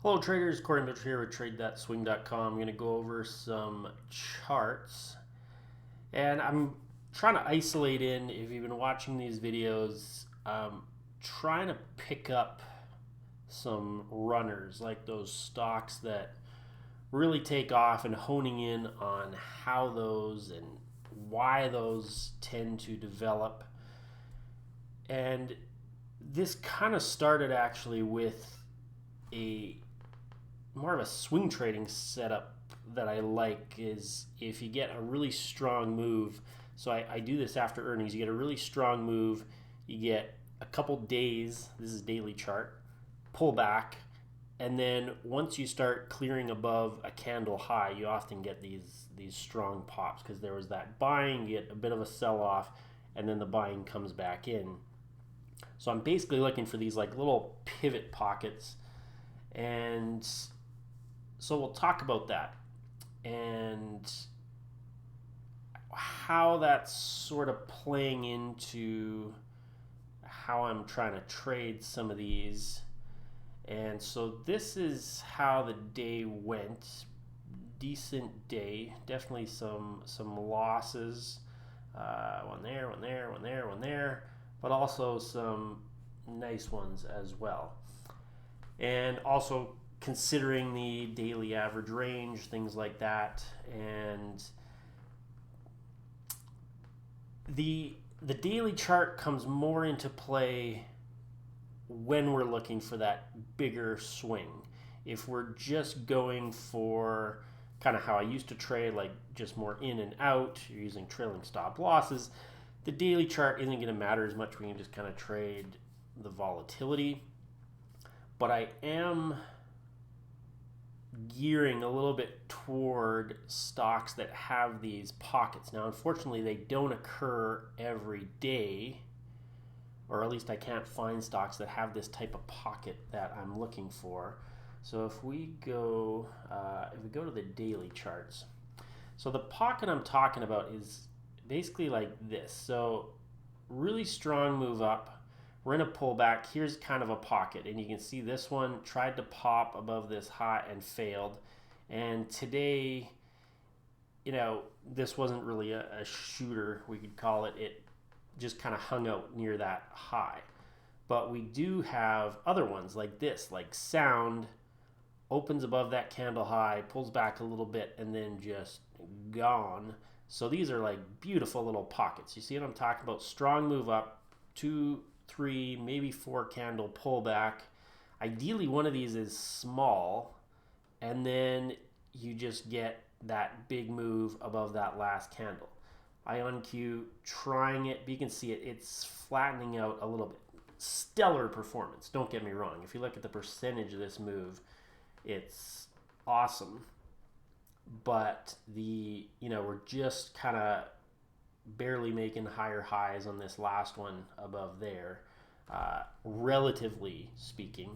Hello traders, Corey Mitchell here with TradeThatSwing.com. I'm going to go over some charts, and I'm trying to isolate in, if you've been watching these videos, trying to pick up some runners, like those stocks that really take off, and honing in on how those and why those tend to develop. And this kind of started actually with a more of a swing trading setup that I like. Is if you get a really strong move. So I do this after earnings. You get a really strong move, you get a couple days, this is daily chart, pull back, and then once you start clearing above a candle high, you often get these strong pops because there was that buying, you get a bit of a sell off, and then the buying comes back in. So I'm basically looking for these like little pivot pockets, and so we'll talk about that and how that's sort of playing into how I'm trying to trade some of these. And so this is how the day went. Decent day, definitely some losses. One there, one there, one there, one there, but also some nice ones as well. And also considering the daily average range, things like that. And the daily chart comes more into play when we're looking for that bigger swing. If we're just going for kind of how I used to trade, like just more in and out, you're using trailing stop losses, the daily chart isn't going to matter as much. We can just kind of trade the volatility. But I am gearing a little bit toward stocks that have these pockets. Now, unfortunately, they don't occur every day, or at least I can't find stocks that have this type of pocket that I'm looking for. So if we go to the daily charts, so the pocket I'm talking about is basically like this. So really strong move up. We're in a pullback. Here's kind of a pocket, and you can see this one tried to pop above this high and failed. And today, this wasn't really a shooter, we could call it. It just kind of hung out near that high. But we do have other ones like this, like Sound opens above that candle high, pulls back a little bit, and then just gone. So these are like beautiful little pockets. You see what I'm talking about? Strong move up, 2, 3, maybe 4 candle pullback. Ideally, one of these is small, and then you just get that big move above that last candle. IonQ trying it, but you can see it's flattening out a little bit. Stellar performance, don't get me wrong. If you look at the percentage of this move, it's awesome. But we're just kind of barely making higher highs on this last one above there, relatively speaking,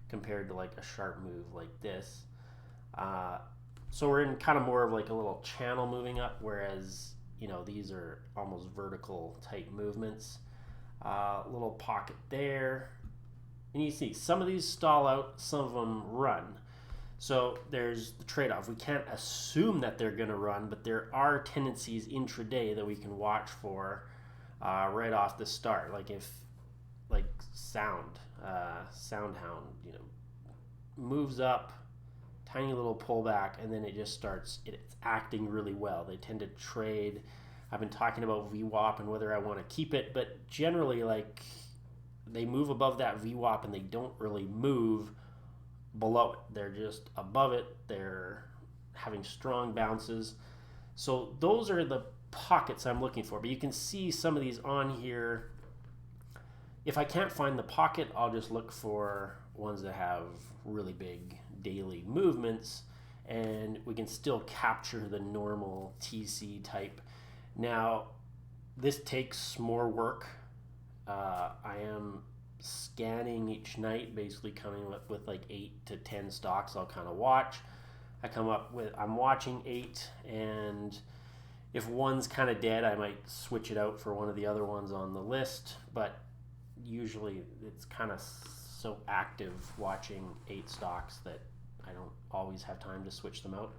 compared to like a sharp move like this. So we're in kind of more of like a little channel moving up, whereas these are almost vertical type movements. Little pocket there, and you see some of these stall out, some of them run. So there's the trade-off. We can't assume that they're going to run, but there are tendencies intraday that we can watch for right off the start. Like if, like Soundhound, moves up, tiny little pullback, and then it just starts. It's acting really well. They tend to trade. I've been talking about VWAP and whether I want to keep it, but generally, like, they move above that VWAP and they don't really move below it. They're just above it. They're having strong bounces. So those are the pockets I'm looking for. But you can see some of these on here. If I can't find the pocket, I'll just look for ones that have really big daily movements, and we can still capture the normal TC type. Now, this takes more work. I am scanning each night, basically coming up with like 8 to 10 stocks I'll kind of watch. I'm watching 8, and if one's kind of dead, I might switch it out for one of the other ones on the list, but usually it's kind of so active watching 8 stocks that I don't always have time to switch them out.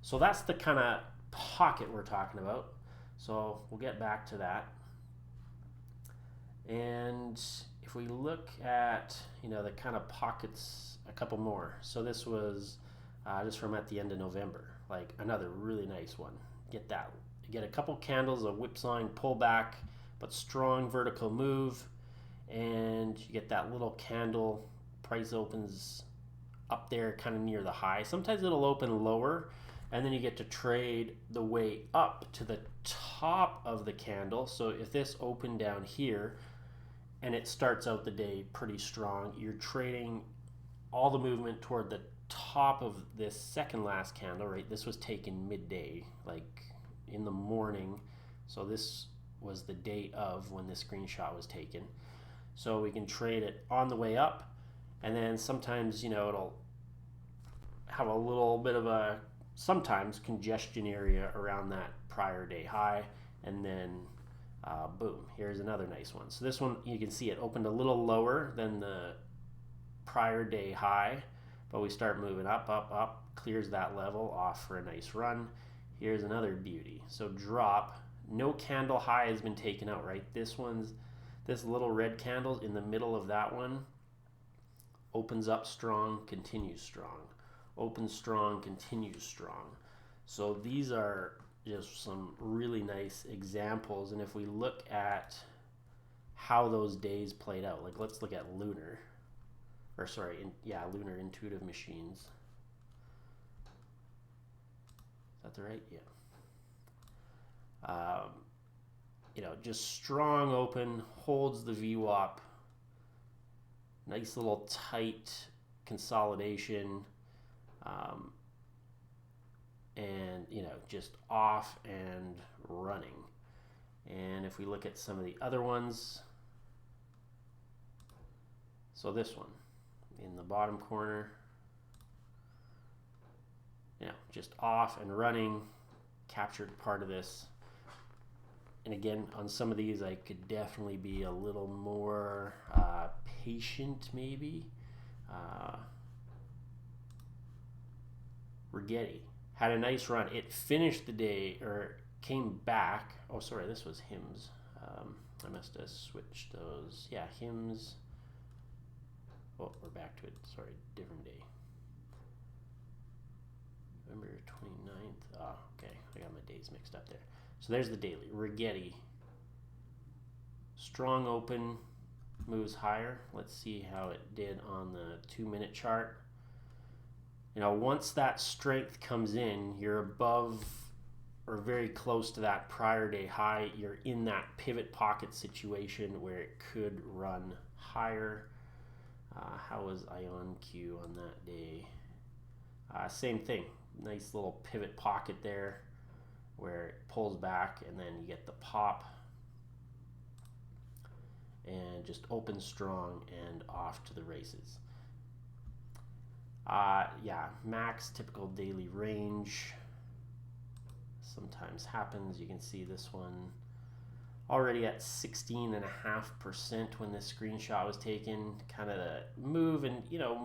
So that's the kind of pocket we're talking about. So we'll get back to that. And if we look at, the kind of pockets, a couple more. So this was just from at the end of November, like another really nice one. Get that. You get a couple candles, a whipsawing pullback, but strong vertical move. And you get that little candle, price opens up there kind of near the high. Sometimes it'll open lower, and then you get to trade the way up to the top of the candle. So if this opened down here and it starts out the day pretty strong, you're trading all the movement toward the top of this second last candle, right? This was taken midday, like in the morning. So this was the day of when this screenshot was taken. So we can trade it on the way up, and then sometimes, it'll have a little bit of a, sometimes congestion area around that prior day high, and then boom, here's another nice one. So this one, you can see it opened a little lower than the prior day high, but we start moving up, up, up, clears that level off for a nice run. Here's another beauty. So drop, no candle high has been taken out, right? This little red candle in the middle of that one opens up strong, continues strong. Opens strong, continues strong. So these are just some really nice examples. And if we look at how those days played out, like let's look at Lunar Intuitive Machines. Is that the right? Yeah. Just strong open, holds the VWAP. Nice little tight consolidation. And just off and running. And if we look at some of the other ones, so this one in the bottom corner, just off and running, captured part of this. And again, on some of these, I could definitely be a little more patient, maybe. Rigetti had a nice run. It finished the day, or came back. Oh, sorry, this was HIMS. I must have switched those. Yeah, HIMS. Oh, we're back to it. Sorry, different day. November 29th. Oh, okay. I got my days mixed up there. So there's the daily. Rigetti. Strong open, moves higher. Let's see how it did on the 2-minute chart. Once that strength comes in, you're above or very close to that prior day high. You're in that pivot pocket situation where it could run higher. How was IonQ on that day? Same thing. Nice little pivot pocket there where it pulls back, and then you get the pop and just opens strong and off to the races. Max typical daily range sometimes happens. You can see this one already at 16.5% when this screenshot was taken. Kind of the move, and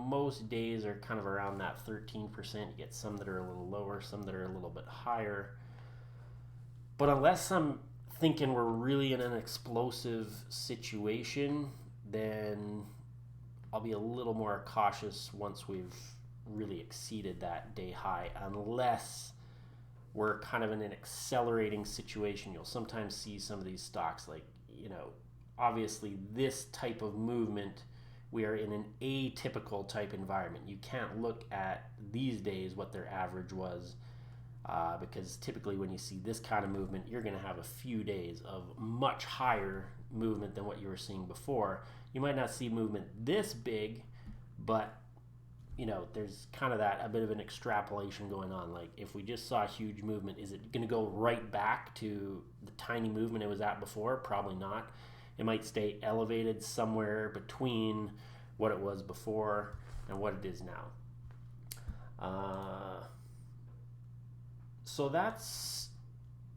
most days are kind of around that 13%. You get some that are a little lower, some that are a little bit higher. But unless I'm thinking we're really in an explosive situation, then I'll be a little more cautious once we've really exceeded that day high, unless we're kind of in an accelerating situation. You'll sometimes see some of these stocks, like, obviously this type of movement, we are in an atypical type environment. You can't look at these days what their average was, because typically when you see this kind of movement, you're going to have a few days of much higher movement than what you were seeing before. You might not see movement this big, but there's kind of a bit of an extrapolation going on. Like, if we just saw a huge movement, is it going to go right back to the tiny movement it was at before? Probably not. It might stay elevated somewhere between what it was before and what it is now. So that's,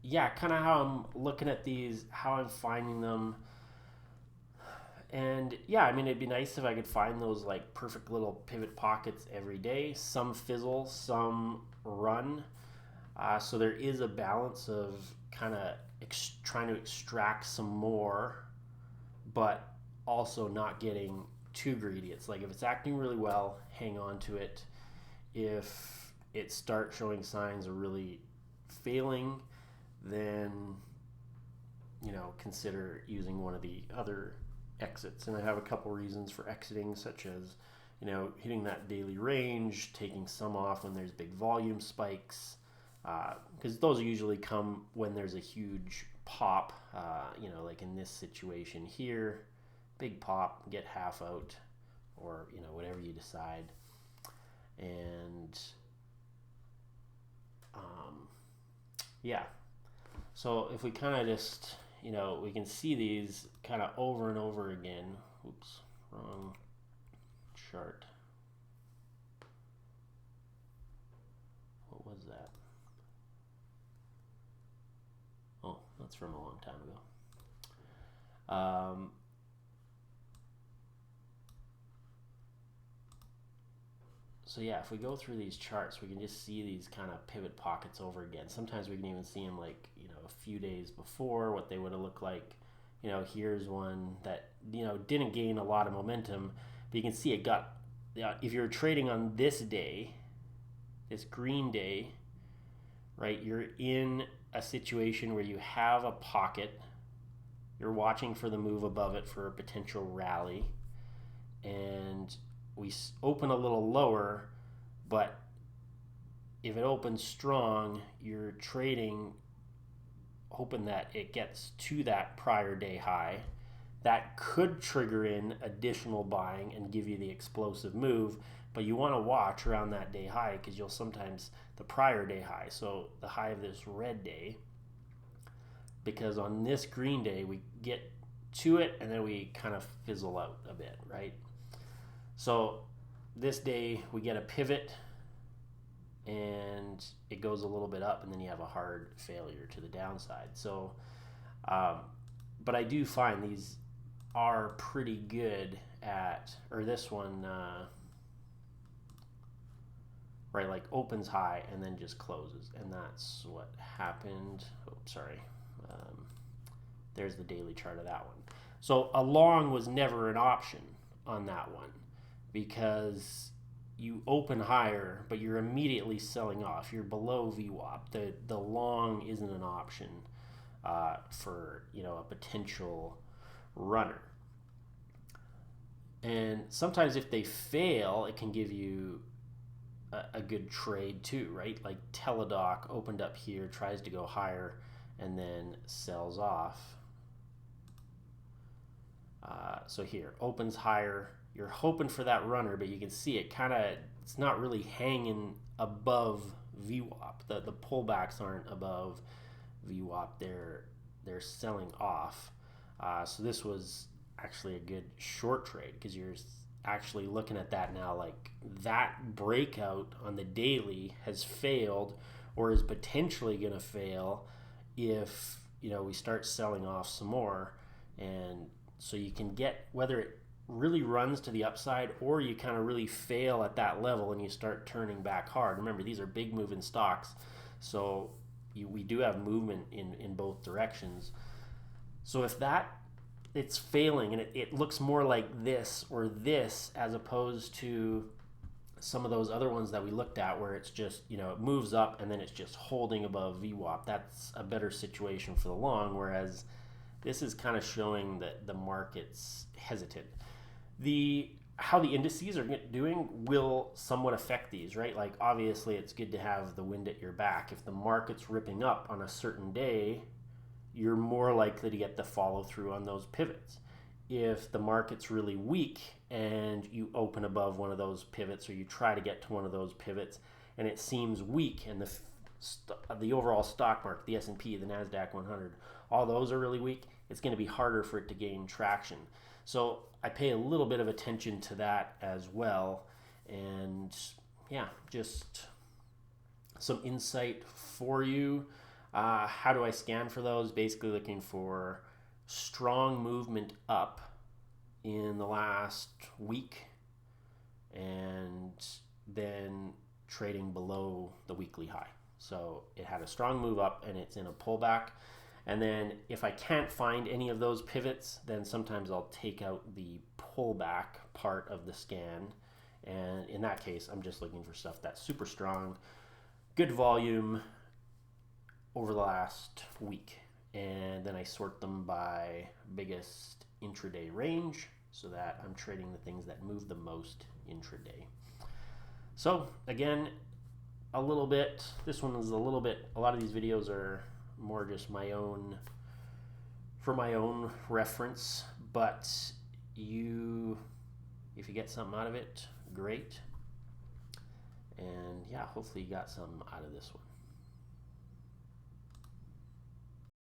kind of how I'm looking at these, how I'm finding them. And yeah, I mean, it'd be nice if I could find those like perfect little pivot pockets every day. Some fizzle, some run. So there is a balance of kind of trying to extract some more, but also not getting too greedy. It's like if it's acting really well, hang on to it. If it starts showing signs of really failing, then consider using one of the other exits. And I have a couple reasons for exiting, such as hitting that daily range, taking some off when there's big volume spikes, because those usually come when there's a huge pop. Like in this situation here, big pop, get half out, or whatever you decide. And yeah, so if we kind of just we can see these kind of over and over again. Oops, wrong chart. What was that? Oh, that's from a long time ago. So yeah, if we go through these charts, we can just see these kind of pivot pockets over again. Sometimes we can even see them like, a few days before, what they would have looked like. Here's one that, didn't gain a lot of momentum, but you can see it got, if you're trading on this day, this green day, right, you're in a situation where you have a pocket, you're watching for the move above it for a potential rally, and we open a little lower, but if it opens strong, you're trading hoping that it gets to that prior day high. That could trigger in additional buying and give you the explosive move, but you want to watch around that day high because you'll sometimes, the prior day high, so the high of this red day, because on this green day we get to it and then we kind of fizzle out a bit, right? So this day we get a pivot and it goes a little bit up and then you have a hard failure to the downside. So, but I do find these are pretty good at, or this one, right, like opens high and then just closes. And that's what happened. Oh, sorry. There's the daily chart of that one. So a long was never an option on that one because you open higher, but you're immediately selling off. You're below VWAP. The long isn't an option for a potential runner. And sometimes if they fail, it can give you a good trade too, right? Like Teladoc opened up here, tries to go higher, and then sells off. So here, opens higher. You're hoping for that runner, but you can see it it's not really hanging above VWAP. The pullbacks aren't above VWAP. They're selling off. So this was actually a good short trade because you're actually looking at that now, like that breakout on the daily has failed or is potentially going to fail if we start selling off some more. And so you can get, whether it really runs to the upside or you kind of really fail at that level and you start turning back hard. Remember, these are big moving stocks, so we do have movement in both directions. So if it's failing and it looks more like this or this as opposed to some of those other ones that we looked at where it's just, it moves up and then it's just holding above VWAP, that's a better situation for the long, whereas this is kind of showing that the market's hesitant. How the indices are doing will somewhat affect these, right? Like obviously it's good to have the wind at your back. If the market's ripping up on a certain day, you're more likely to get the follow through on those pivots. If the market's really weak and you open above one of those pivots or you try to get to one of those pivots and it seems weak and the overall stock market, the S&P, the NASDAQ 100, all those are really weak, it's going to be harder for it to gain traction. So I pay a little bit of attention to that as well. And yeah, just some insight for you. How do I scan for those? Basically looking for strong movement up in the last week, and then trading below the weekly high. So it had a strong move up and it's in a pullback. And then if I can't find any of those pivots, then sometimes I'll take out the pullback part of the scan. And in that case, I'm just looking for stuff that's super strong, good volume over the last week. And then I sort them by biggest intraday range so that I'm trading the things that move the most intraday. So again, a little bit, this one is a little bit, a lot of these videos are more just my own, for my own reference, but if you get something out of it, great. And yeah, hopefully you got something out of this one.